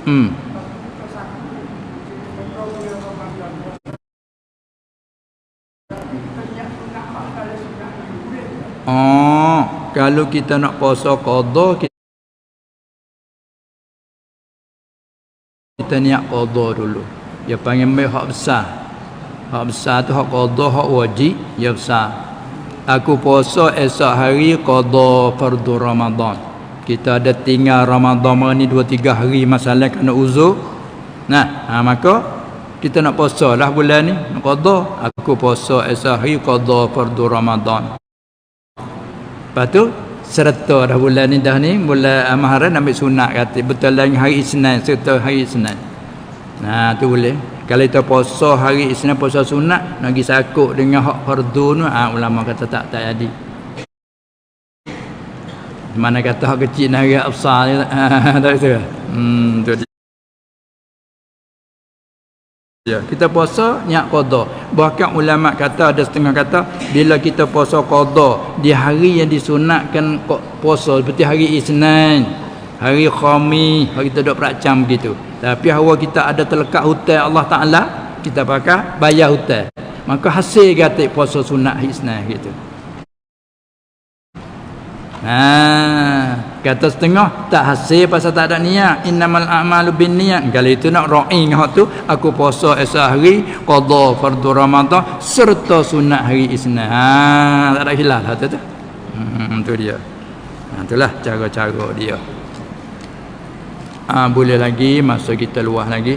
Hmm. Oh, kalau kita nak puasa qada, kita niat qada dulu. Dia panggil hak besar. Hak besar tu hak qada, hak wajib, ya besar. Aku puasa esok hari qada fardu Ramadan. Kita ada tinggal Ramadan ni 2-3 hari masalah kena uzur. Nah, maka kita nak puasa lah bulan ni, nak qada. Aku puasa esok hari qada fardu Ramadan. Lepas tu serta dah bulan ni bulan Muharram ambil sunat kata betul lagi hari Isnin serta hari Isnin. Nah tu boleh. Kalau kita puasa hari Isnin puasa sunat nak pergi sakut dengan hak fardu tu ulama kata tak jadi. Mana kata hak kecil nak agak besar je tak itu. Tu dia. Ya, kita puasa niat qada. Bahkan ulama kata ada setengah kata bila kita puasa qada di hari yang disunatkan puasa seperti hari Isnin, hari Khamis, hari kita duk peracam begitu. Tapi hawa kita ada terlekat hutang Allah Taala, kita pakai bayar hutang. Maka hasil kata puasa sunat hari Isnin gitu. Kata setengah tak hasil pasal tak ada niat. Innamal a'malu binniyat. Kalau itu nak ra'ing hak tu aku puasa esok hari qada fardu Ramadan serta sunat hari Isnin. Tak ada hilal hak tu. Tu dia. Itulah cara-cara dia. Boleh lagi masa kita luas lagi.